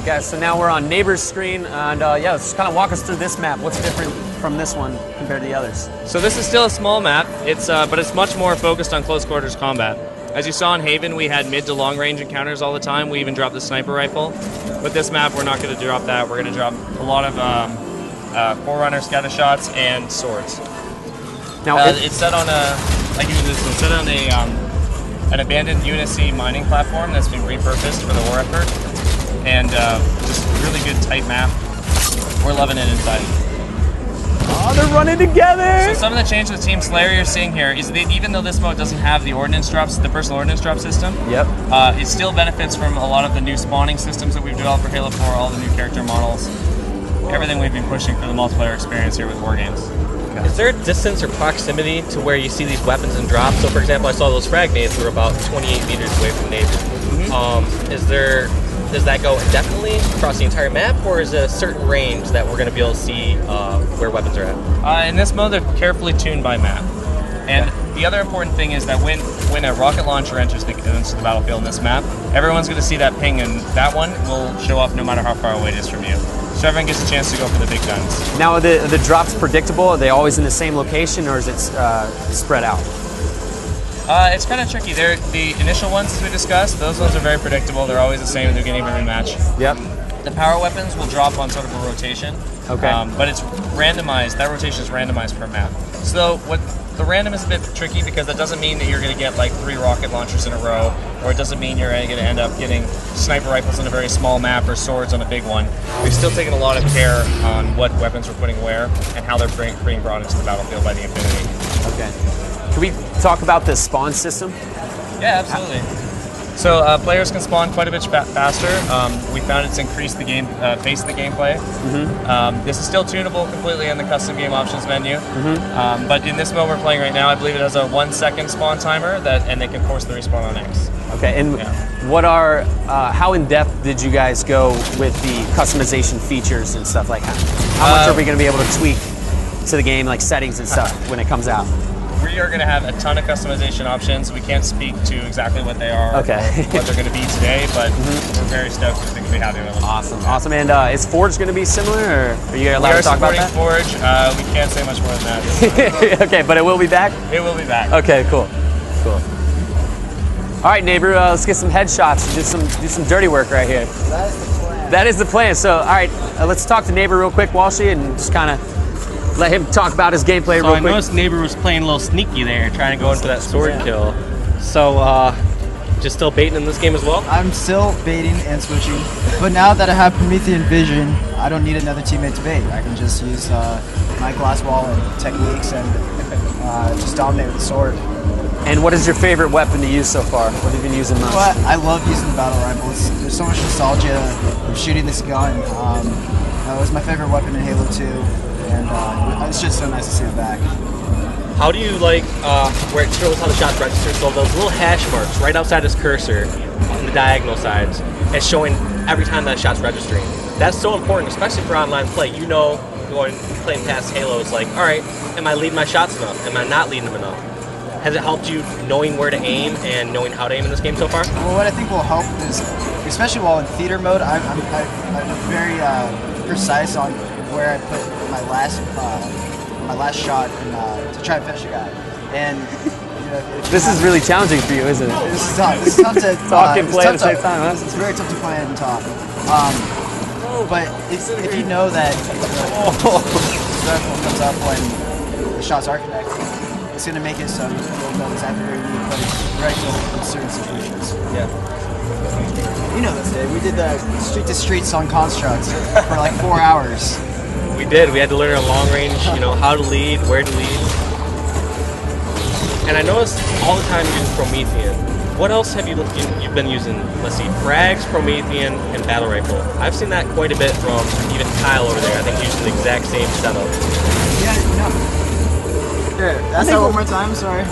guys, so now we're on Neighbor's screen, and yeah, let's kind of walk us through this map. What's different from this one compared to the others? So this is still a small map, but it's much more focused on close quarters combat. As you saw in Haven, we had mid to long range encounters all the time. We even dropped the sniper rifle. With this map, we're not going to drop that. We're going to drop a lot of Forerunner scatter shots and swords. Now it's set on an abandoned UNSC mining platform that's been repurposed for the war effort, and just really good tight map. We're loving it inside. Oh, they're running together! So some of the change with Team Slayer you're seeing here is that even though this mode doesn't have the ordnance drops, the personal ordnance drop system, it still benefits from a lot of the new spawning systems that we've developed for Halo 4, all the new character models, everything we've been pushing for the multiplayer experience here with War Games. Is there a distance or proximity to where you see these weapons and drops? So for example, I saw those frag nades were about 28 meters away from Neighbor. Does that go indefinitely across the entire map, or is it a certain range that we're going to be able to see where weapons are at? In this mode, they're carefully tuned by map. And the other important thing is that when a rocket launcher enters the battlefield in this map, everyone's going to see that ping, and that one will show up no matter how far away it is from you. So everyone gets a chance to go for the big guns. Now, are the drops predictable? Are they always in the same location, or is it spread out? It's kind of tricky. The initial ones, as we discussed, those ones are very predictable. They're always the same. They're getting a rematch. Yep. The power weapons will drop on sort of a rotation. Okay. But it's randomized. That rotation is randomized per map. So the random is a bit tricky because that doesn't mean that you're going to get like 3 rocket launchers in a row, or it doesn't mean you're going to end up getting sniper rifles on a very small map or swords on a big one. We've still taken a lot of care on what weapons we're putting where and how they're being brought into the battlefield by the Infinity. Okay. Can we talk about the spawn system? Yeah, absolutely. So players can spawn quite a bit faster. We found it's increased the pace of the gameplay. This is still tunable completely in the custom game options menu. But in this mode we're playing right now, I believe it has a 1-second spawn timer and they can force the respawn on X. Okay, and how in depth did you guys go with the customization features and stuff like that? How much are we going to be able to tweak to the game, like settings and stuff, when it comes out? We are going to have a ton of customization options. We can't speak to exactly what they are, or what they're going to be today, but we're very stoked to be happy with them. Awesome, awesome. And is Forge going to be similar, or are you allowed to talk about that? We are supporting Forge. We can't say much more than that. Okay, but it will be back? It will be back. Okay, cool. Cool. All right, Neighbor, let's get some headshots and do some dirty work right here. That is the plan. That is the plan. So, all right, let's talk to Neighbor real quick, Walshy, and just kind of let him talk about his gameplay real quick. I noticed Neighbor was playing a little sneaky there, trying to go in for that sword kill. So, just still baiting in this game as well? I'm still baiting and switching, but now that I have Promethean Vision, I don't need another teammate to bait. I can just use my glass wall and techniques and just dominate with the sword. And what is your favorite weapon to use so far? What have you been using most? Well, I love using the battle rifles. There's so much nostalgia of shooting this gun. It was my favorite weapon in Halo 2. And it's just so nice to see it back. How do you like where it shows how the shots register? So those little hash marks right outside his cursor on the diagonal sides, it's showing every time that shot's registering. That's so important, especially for online play. You know, playing past Halo is like, all right, am I leading my shots enough? Am I not leading them enough? Has it helped you knowing where to aim and knowing how to aim in this game so far? Well, what I think will help is, especially while in theater mode, I'm very precise on where I put my last shot to try and finish a guy. And you know, this is really challenging for you, isn't it? This is tough. This is tough to talk and play at the same time. Huh? It's very tough to play and talk. But if you know that the circle comes up when the shots are connected, it's going to make it so you know exactly where you need to play right in certain situations. Yeah. You know this, Dave. We did the street to streets on constructs for like 4 hours. We did. We had to learn a long range, you know, how to lead, where to lead. And I noticed all the time you're using Promethean. What else have you've been using? Let's see, frags, Promethean, and battle rifle. I've seen that quite a bit from even Kyle over there. I think using the exact same setup. Yeah, no. Here, ask that one more time, sorry.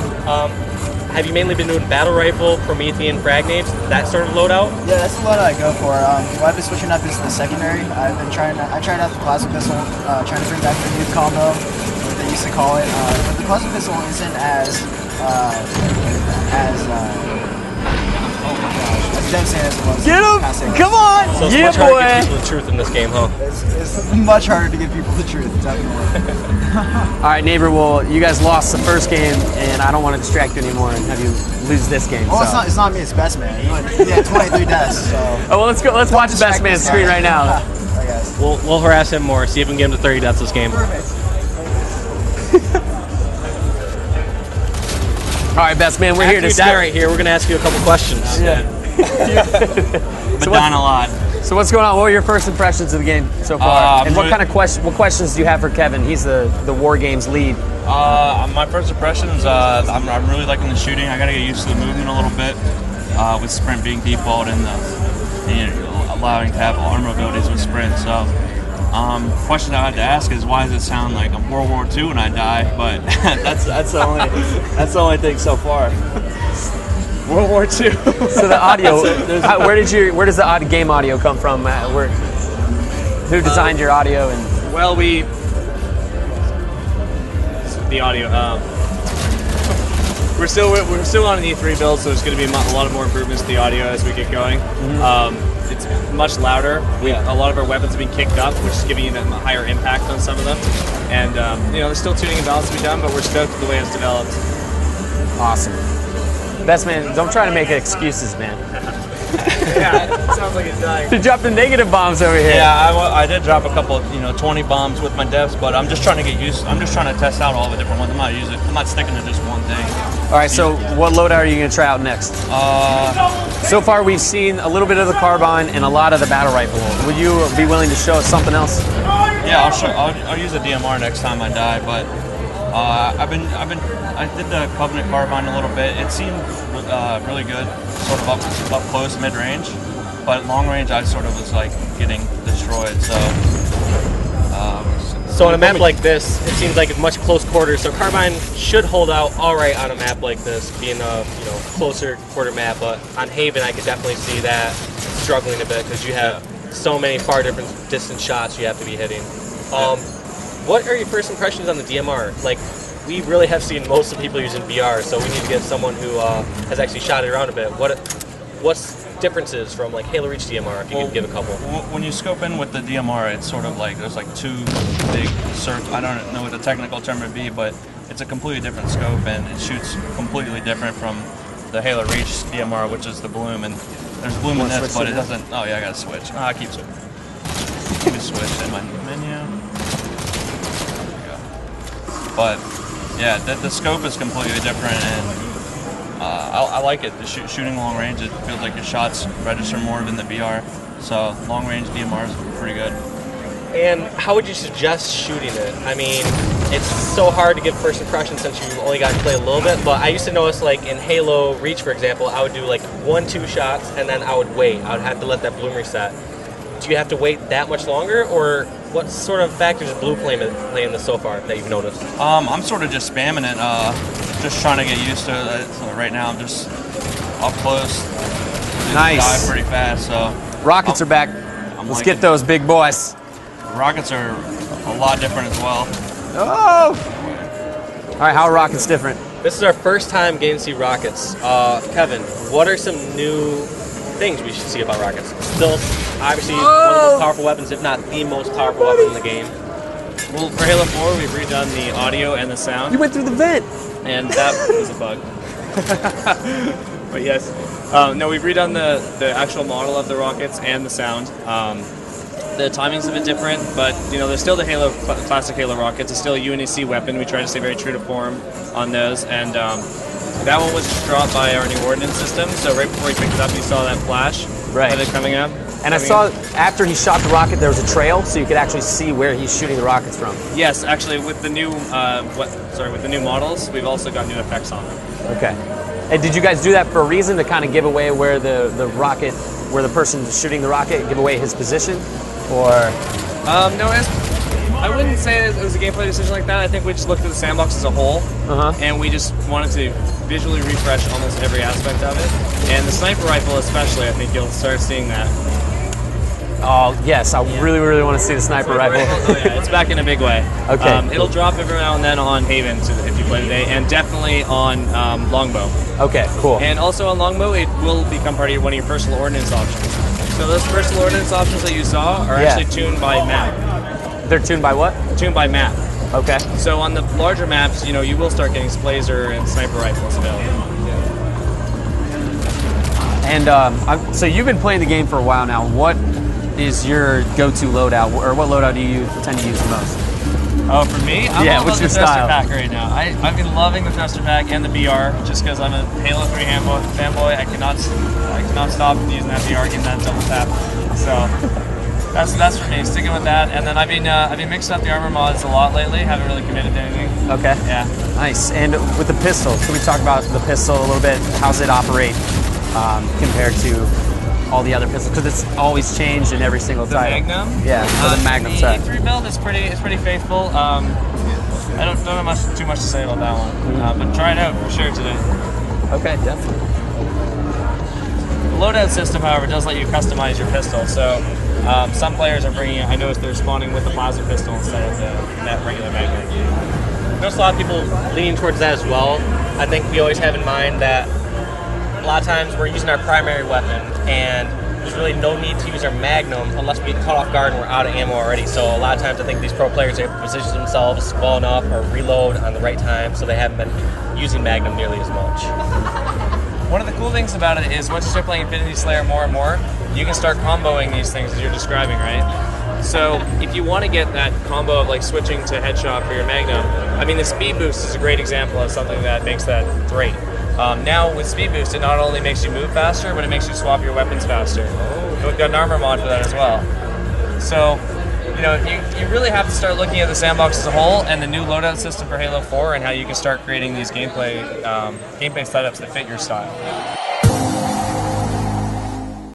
Have you mainly been doing battle rifle, Promethean, frag nades, that sort of loadout? Yeah, that's the loadout I go for. What I've been switching up is the secondary. I tried out the plasma pistol, trying to bring back the new combo, what they used to call it. But the plasma pistol isn't as devastating as it was. Get him! past 8 Come on! So it's Yeah, much harder to get boy! people the truth in this game, huh? It's much harder to give people the truth, definitely. All right, neighbor. Well, you guys lost the first game, and I don't want to distract you anymore and have you lose this game. Well, so. it's not me. It's Best Man. He had 23 deaths. So. Oh, well, let's go. Let's watch Best Man's screen right now. I guess. We'll harass him more. See if we can get him to 30 deaths this game. All right, Best Man. We're After here to you die right here, we're gonna ask you a couple questions. But down a lot. So what's going on? What were your first impressions of the game so far? And what kind of what questions do you have for Kevin? He's the War Games lead. My first impressions, I'm really liking the shooting. I got to get used to the movement a little bit with sprint being default and allowing to have armor abilities with sprint. So, question I had to ask is why does it sound like I'm World War II when I die? But that's the only thing so far. World War II. So the audio, where does the game audio come from? Who designed your audio? And Well, the audio. We're still on an E3 build, so there's going to be a lot of more improvements to the audio as we get going. It's much louder. A lot of our weapons have been kicked up, which is giving them a higher impact on some of them. And there's still tuning and balance to be done, but we're stoked with the way it's developed. awesome. Best Man, don't try to make excuses, man. Yeah, it sounds like it's dying. You dropped the negative bombs over here. Yeah, I did drop a couple, 20 bombs with my devs, but I'm just trying to get used. I'm just trying to test out all the different ones. I'm not sticking to just one thing. All right, so what loadout are you going to try out next? So far, we've seen a little bit of the carbine and a lot of the battle rifle. Would you be willing to show us something else? Yeah, I'll use a DMR next time I die, but I did the Covenant carbine a little bit. It seemed really good, sort of up close, mid range, but long range I sort of was like getting destroyed. So on a map like this, it seems like it's much close quarters. So carbine should hold out all right on a map like this, being a closer quarter map. But on Haven, I could definitely see that struggling a bit because you have so many far different distance shots you have to be hitting. What are your first impressions on the DMR? Like, we really have seen most of the people using VR, so we need to get someone who has actually shot it around a bit. What's differences from like Halo Reach DMR, if you could give a couple? When you scope in with the DMR, it's sort of like there's like two big circles. I don't know what the technical term would be, but it's a completely different scope and it shoots completely different from the Halo Reach DMR, which is the bloom. And there's bloom in this, but it doesn't. Oh yeah, I gotta switch. I keep switching. Keep me switched in my menu. There we go. But yeah, the scope is completely different, and I like it. The shooting long range, it feels like your shots register more than the VR. So long range DMR is pretty good. And how would you suggest shooting it? I mean, it's so hard to give first impressions since you only got to play a little bit, but I used to notice like in Halo Reach, for example, I would do like 1-2 shots and then I would wait. I would have to let that bloom reset. Do you have to wait that much longer, or what sort of factors is blue playing this so far that you've noticed? I'm sort of just spamming it, just trying to get used to it. So right now I'm just up close. Nice. Die pretty fast, so. Rockets are back. Let's get those big boys. Rockets are a lot different as well. Oh! All right, how are rockets different? This is our first time getting to see rockets. Kevin, what are some new things we should see about rockets? Still, obviously, one of the most powerful weapons, if not the most powerful weapon in the game. Well, for Halo 4, we've redone the audio and the sound. You went through the vent. And that was a bug. But yes. No, we've redone the actual model of the rockets and the sound. The timing's a bit different, but they're still the classic Halo rockets. It's still a UNAC weapon. We try to stay very true to form on those, and that one was just dropped by our new ordnance system. So right before he picked it up, you saw that flash of it coming up. And I saw after he shot the rocket, there was a trail, so you could actually see where he's shooting the rockets from. Yes, actually, with the new with the new models, we've also got new effects on them. Okay. And did you guys do that for a reason, to kind of give away where the rocket, where the person shooting the rocket, give away his position, or? No, I wouldn't say it was a gameplay decision like that. I think we just looked at the sandbox as a whole, and we just wanted to visually refresh almost every aspect of it. And the sniper rifle especially, I think you'll start seeing that. Oh, yes, I really, really want to see the sniper rifle. Oh, yeah, it's back in a big way. Okay. It'll drop every now and then on Haven if you play today, and definitely on Longbow. Okay, cool. And also on Longbow, it will become part of one of your personal ordnance options. So those personal ordnance options that you saw are actually tuned by map. They're tuned by what? Tuned by map. Okay. So on the larger maps, you will start getting Blazer and sniper rifles available. And so you've been playing the game for a while now. What is your go-to loadout, or what loadout do you tend to use the most? Oh, for me, I'm all what's about your the style? Thruster Pack right now. I've been loving the Thruster Pack and the BR just because I'm a Halo 3 fanboy. I cannot stop using that BR, getting that double tap. So that's for me. Sticking with that, and then I've been mixing up the armor mods a lot lately. Haven't really committed to anything. Okay. Yeah. Nice. And with the pistol, can we talk about the pistol a little bit? How's it operate compared to all the other pistols? Because it's always changed in every single The title. Magnum? Yeah, so the Magnum the set. E3 build is pretty faithful. I don't have too much to say about that one, but try it out for sure today. Okay, definitely. The loadout system, however, does let you customize your pistol. So some players are bringing. I noticed they're spawning with the plasma pistol instead of that regular Magnum. There's a lot of people leaning towards that as well. I think we always have in mind that a lot of times we're using our primary weapon, and there's really no need to use our Magnum unless we get caught off guard and we're out of ammo already. So a lot of times I think these pro players are able to position themselves, spawn up, or reload on the right time, so they haven't been using Magnum nearly as much. One of the cool things about it is once you start playing Infinity Slayer more and more, you can start comboing these things as you're describing, right? So if you want to get that combo of like switching to headshot for your Magnum, I mean the speed boost is a great example of something that makes that great. Now with speed boost, it not only makes you move faster, but it makes you swap your weapons faster. And we've got an armor mod for that as well. So, you really have to start looking at the sandbox as a whole and the new loadout system for Halo 4 and how you can start creating these gameplay setups that fit your style.